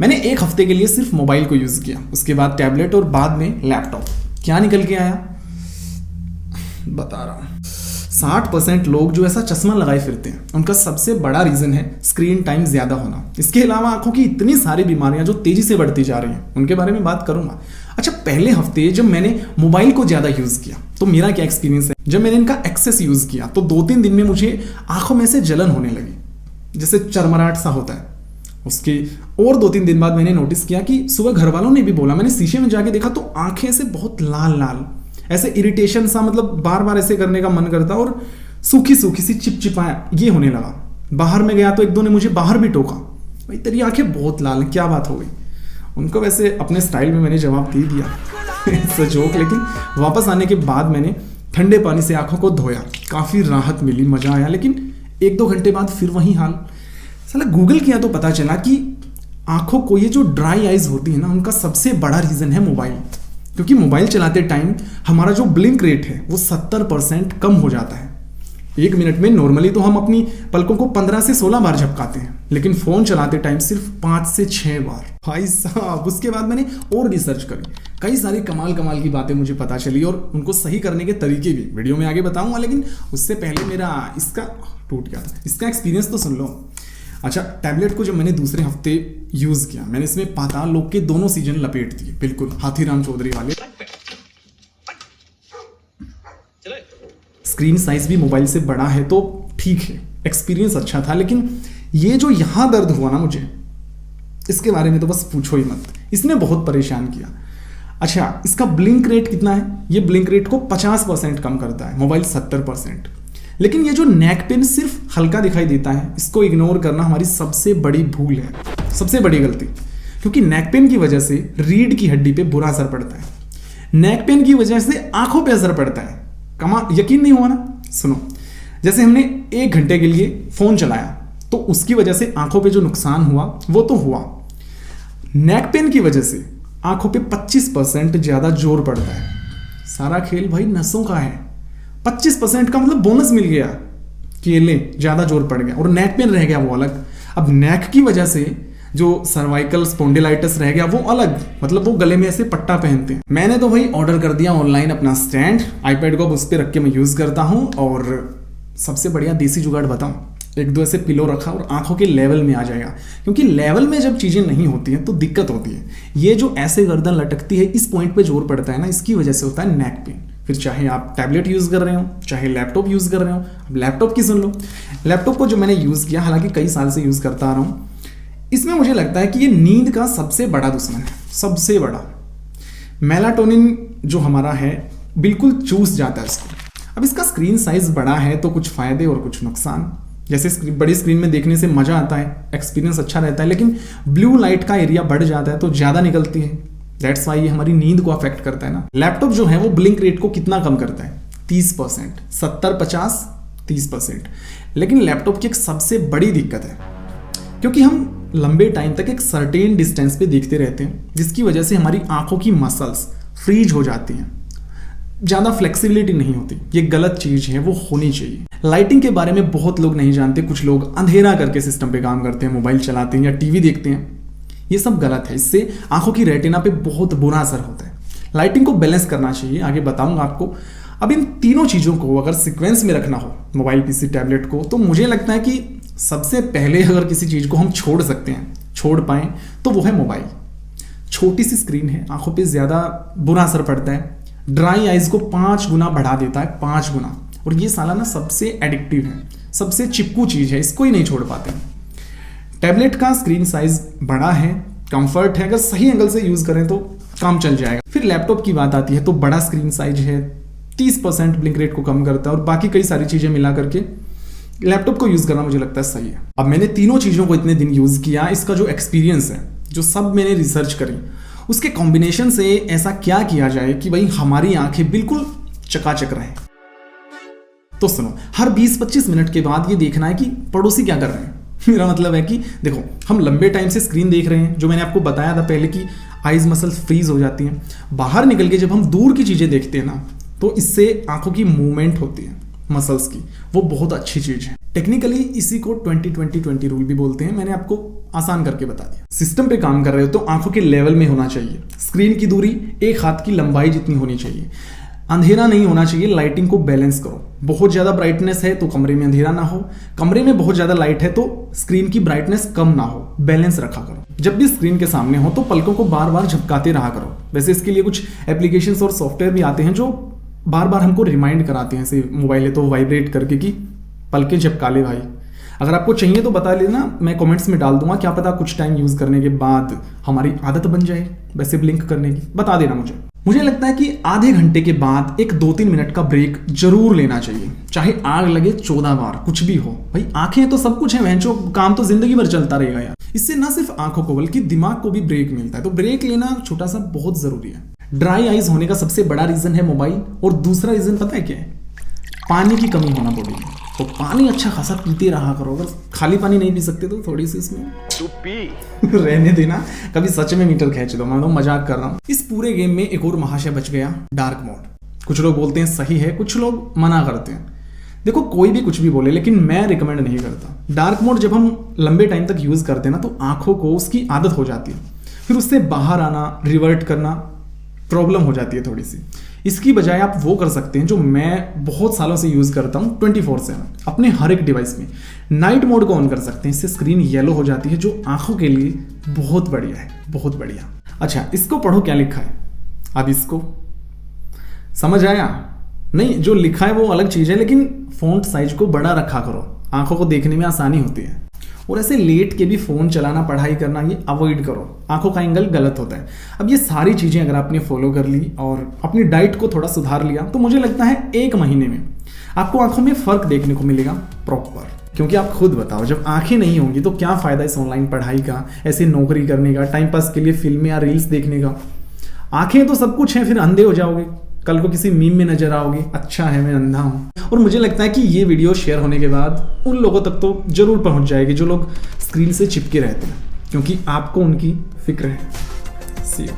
मैंने एक हफ्ते के लिए सिर्फ मोबाइल को यूज़ किया, उसके बाद टैबलेट और बाद में लैपटॉप। क्या निकल के आया बता रहा हूँ। 60% लोग जो ऐसा चश्मा लगाए फिरते हैं उनका सबसे बड़ा रीज़न है स्क्रीन टाइम ज़्यादा होना। इसके अलावा आंखों की इतनी सारी बीमारियां जो तेज़ी से बढ़ती जा रही हैं उनके बारे में बात करूंगा। अच्छा, पहले हफ्ते जब मैंने मोबाइल को ज़्यादा यूज़ किया तो मेरा क्या एक्सपीरियंस है। जब मैंने इनका एक्सेस यूज़ किया तो 2-3 दिन में मुझे आंखों में से जलन होने लगी, जैसे चरमराहट सा होता है। उसके और 2-3 दिन बाद मैंने नोटिस किया कि सुबह घर वालों ने भी बोला, मैंने शीशे में जाके देखा तो आंखें से बहुत लाल लाल, ऐसे इरिटेशन सा, मतलब बार बार ऐसे करने का मन करता और सूखी सूखी सी चिपचिपाया ये होने लगा। बाहर में गया तो एक दो ने मुझे बाहर भी टोका, भाई तेरी आंखें बहुत लाल हैं, क्या बात हो गई। उनको वैसे अपने स्टाइल में मैंने जवाब दे दिया जोक। लेकिन वापस आने के बाद मैंने ठंडे पानी से आंखों को धोया, काफ़ी राहत मिली, मज़ा आया। लेकिन 1-2 घंटे बाद फिर वही हाल। साला गूगल किया तो पता चला कि आंखों को ये जो ड्राई आइज होती है ना, उनका सबसे बड़ा रीज़न है मोबाइल। क्योंकि मोबाइल चलाते टाइम हमारा जो ब्लिंक रेट है वो 70% कम हो जाता है। 1 मिनट में नॉर्मली तो हम अपनी पलकों को 15 से 16 बार झपकाते हैं, लेकिन फ़ोन चलाते टाइम सिर्फ 5 से 6 बार। भाई साहब, उसके बाद मैंने और रिसर्च करी, कई सारी कमाल की बातें मुझे पता चली और उनको सही करने के तरीके भी वीडियो में आगे बताऊंगा। लेकिन उससे पहले मेरा इसका टूट गया था, इसका एक्सपीरियंस तो सुन लो। अच्छा, टैबलेट को जब मैंने दूसरे हफ्ते यूज़ किया, मैंने इसमें पाताल लोक के दोनों सीजन लपेट दिए, बिल्कुल हाथीराम चौधरी वाले। स्क्रीन साइज भी मोबाइल से बड़ा है तो ठीक है, एक्सपीरियंस अच्छा था। लेकिन ये जो यहाँ दर्द हुआ ना मुझे, इसके बारे में तो बस पूछो ही मत, इसने बहुत परेशान किया। अच्छा, इसका ब्लिंक रेट कितना है? ये ब्लिंक रेट को 50% कम करता है, मोबाइल 70%। लेकिन ये जो नेक पेन सिर्फ हल्का दिखाई देता है, इसको इग्नोर करना हमारी सबसे बड़ी भूल है, सबसे बड़ी गलती। क्योंकि नेक पेन की वजह से रीढ़ की हड्डी पे बुरा असर पड़ता है, नेक पेन की वजह से आंखों पे असर पड़ता है। यकीन नहीं हुआ ना? सुनो, जैसे हमने 1 घंटे के लिए फ़ोन चलाया तो उसकी वजह से आंखों पे जो नुकसान हुआ वो तो हुआ, नेक पेन की वजह से आंखों पे 25% ज़्यादा जोर पड़ता है। सारा खेल भाई नसों का है। 25% का मतलब बोनस मिल गया कि ले ज़्यादा जोर पड़ गया, और नेक पेन रह गया वो अलग। अब नेक की वजह से जो सर्वाइकल स्पॉन्डिलाइटिस रह गया वो अलग, मतलब वो गले में ऐसे पट्टा पहनते हैं। मैंने तो भाई ऑर्डर कर दिया ऑनलाइन अपना स्टैंड, आईपैड को उस पर रख के मैं यूज़ करता हूँ। और सबसे बढ़िया देसी जुगाड़ बताऊँ, 1-2 ऐसे पिलो रखा और आंखों के लेवल में आ जाएगा। क्योंकि लेवल में जब चीज़ें नहीं होती हैं तो दिक्कत होती है। ये जो ऐसे गर्दन लटकती है, इस पॉइंट पे जोर पड़ता है ना, इसकी वजह से होता है नेक पेन। फिर चाहे आप टैबलेट यूज़ कर रहे हो, चाहे लैपटॉप यूज़ कर रहे हो। अब लैपटॉप की सुन लो। लैपटॉप को जो मैंने यूज़ किया, हालांकि कई साल से यूज़ करता आ रहा हूँ, इसमें मुझे लगता है कि ये नींद का सबसे बड़ा दुश्मन है, सबसे बड़ा। मेलाटोनिन जो हमारा है बिल्कुल चूस जाता है इसको। अब इसका स्क्रीन साइज बड़ा है तो कुछ फ़ायदे और कुछ नुकसान। जैसे बड़ी स्क्रीन में देखने से मज़ा आता है, एक्सपीरियंस अच्छा रहता है, लेकिन ब्लू लाइट का एरिया बढ़ जाता है तो ज़्यादा निकलती है। दैट्स वाई ये हमारी नींद को अफेक्ट करता है ना। लैपटॉप जो है वो ब्लिंक रेट को कितना कम करता है? 30%, 70-50, 30%। लेकिन लैपटॉप की एक सबसे बड़ी दिक्कत है, क्योंकि हम लंबे टाइम तक एक सर्टेन डिस्टेंस पे देखते रहते हैं, जिसकी वजह से हमारी आंखों की मसल्स फ्रीज हो जाती हैं, ज़्यादा फ्लेक्सिबिलिटी नहीं होती। ये गलत चीज़ है, वो होनी चाहिए। लाइटिंग के बारे में बहुत लोग नहीं जानते। कुछ लोग अंधेरा करके सिस्टम पे काम करते हैं, मोबाइल चलाते हैं या टीवी देखते हैं। ये सब गलत है, इससे आंखों की रेटिना पे बहुत बुरा असर होता है। लाइटिंग को बैलेंस करना चाहिए, आगे बताऊंगा आपको। अब इन तीनों चीज़ों को अगर सीक्वेंस में रखना हो, मोबाइल, पीसी, टैबलेट को, तो मुझे लगता है कि सबसे पहले अगर किसी चीज़ को हम छोड़ सकते हैं, छोड़ पाएँ, तो वो है मोबाइल। छोटी सी स्क्रीन है, आंखों पे ज़्यादा बुरा असर पड़ता है, ड्राई आइज को 5 गुना बढ़ा देता है, 5 गुना। और ये साला ना सबसे एडिक्टिव है, सबसे चिपकू चीज़ है, इसको ही नहीं छोड़ पाते। टैबलेट का स्क्रीन साइज बड़ा है, कंफर्ट है, अगर सही एंगल से यूज़ करें तो काम चल जाएगा। फिर लैपटॉप की बात आती है तो बड़ा स्क्रीन साइज है, 30% ब्लिंक रेट को कम करता है, और बाकी कई सारी चीज़ें मिला करके लैपटॉप को यूज़ करना मुझे लगता है सही है। अब मैंने तीनों चीज़ों को इतने दिन यूज़ किया, इसका जो एक्सपीरियंस है, जो सब मैंने रिसर्च करी, उसके कॉम्बिनेशन से ऐसा क्या किया जाए कि भाई हमारी आंखें बिल्कुल चकाचक रहें। तो सुनो, हर 20-25 मिनट के बाद ये देखना है कि पड़ोसी क्या कर रहे हैं। मेरा मतलब है कि देखो, हम लंबे टाइम से स्क्रीन देख रहे हैं, जो मैंने आपको बताया था पहले कि आइज मसल्स फ्रीज हो जाती हैं। बाहर निकल के जब हम दूर की चीज़ें देखते हैं ना, तो इससे आंखों की मूवमेंट होती है मसल्स की, वो बहुत अच्छी चीज़ है। टेक्निकली इसी को 20-20-20 रूल भी बोलते हैं। मैंने आपको आसान करके बता दिया। सिस्टम पे काम कर रहे हो तो आंखों के लेवल में होना चाहिए, स्क्रीन की दूरी एक हाथ की लंबाई जितनी होनी चाहिए, अंधेरा नहीं होना चाहिए, लाइटिंग को बैलेंस करो। बहुत ज़्यादा ब्राइटनेस है तो कमरे में अंधेरा ना हो, कमरे में बहुत ज़्यादा लाइट है तो स्क्रीन की ब्राइटनेस कम ना हो, बैलेंस रखा करो। जब भी स्क्रीन के सामने हो तो पलकों को बार बार झपकाते रहा करो। वैसे इसके लिए कुछ एप्लीकेशंस और सॉफ्टवेयर भी आते हैं जो बार बार हमको रिमाइंड कराते हैं, ऐसे मोबाइल है तो वाइब्रेट करके कि पलके झपका ले भाई। अगर आपको चाहिए तो बता लेना, मैं कमेंट्स में डाल दूंगा, क्या पता कुछ टाइम यूज़ करने के बाद हमारी आदत बन जाए वैसे ब्लिंक करने की, बता देना मुझे लगता है कि आधे घंटे के बाद एक 2-3 मिनट का ब्रेक जरूर लेना चाहिए, चाहे आग लगे 14 बार, कुछ भी हो भाई। आंखें तो सब कुछ है, वहचो काम तो जिंदगी भर चलता रहेगा यार। इससे ना सिर्फ आंखों को बल्कि दिमाग को भी ब्रेक मिलता है, तो ब्रेक लेना छोटा सा बहुत जरूरी है। ड्राई आइज होने का सबसे बड़ा रीजन है मोबाइल, और दूसरा रीजन पता है क्या है? पानी की कमी होना बॉडी में। तो पानी अच्छा खासा पीते रहा करो, अगर खाली पानी नहीं पी सकते तो थोड़ी सी इसमें तू पी रहने देना, कभी सच में मीटर खींच दो, मैं तो मजाक कर रहा हूँ। इस पूरे गेम में एक और महाशय बच गया, डार्क मोड। कुछ लोग बोलते हैं सही है, कुछ लोग मना करते हैं। देखो कोई भी कुछ भी बोले, लेकिन मैं रिकमेंड नहीं करता। डार्क मोड जब हम लंबे टाइम तक यूज करते हैं ना तो आंखों को उसकी आदत हो जाती है, फिर उससे बाहर आना, रिवर्ट करना प्रॉब्लम हो जाती है थोड़ी सी। इसकी बजाय आप वो कर सकते हैं जो मैं बहुत सालों से यूज़ करता हूँ 24/7 अपने हर एक डिवाइस में, नाइट मोड को ऑन कर सकते हैं। इससे स्क्रीन येलो हो जाती है, जो आंखों के लिए बहुत बढ़िया है, बहुत बढ़िया। अच्छा, इसको पढ़ो क्या लिखा है। अब इसको समझ आया? नहीं, जो लिखा है वो अलग चीज़ है, लेकिन फॉन्ट साइज को बड़ा रखा करो, आंखों को देखने में आसानी होती है। और ऐसे लेट के भी फ़ोन चलाना, पढ़ाई करना, ये अवॉइड करो, आंखों का एंगल गलत होता है। अब ये सारी चीज़ें अगर आपने फॉलो कर ली और अपनी डाइट को थोड़ा सुधार लिया तो मुझे लगता है 1 महीने में आपको आंखों में फ़र्क देखने को मिलेगा प्रॉपर। क्योंकि आप खुद बताओ, जब आंखें नहीं होंगी तो क्या फ़ायदा इस ऑनलाइन पढ़ाई का, ऐसे नौकरी करने का, टाइम पास के लिए फिल्में या रील्स देखने का। आंखें तो सब कुछ है, फिर अंधे हो जाओगे, कल को किसी मीम में नजर आओगे, अच्छा है मैं अंधा हूँ। और मुझे लगता है कि ये वीडियो शेयर होने के बाद उन लोगों तक तो जरूर पहुंच जाएगी जो लोग स्क्रीन से चिपके रहते हैं, क्योंकि आपको उनकी फिक्र है। सी यू।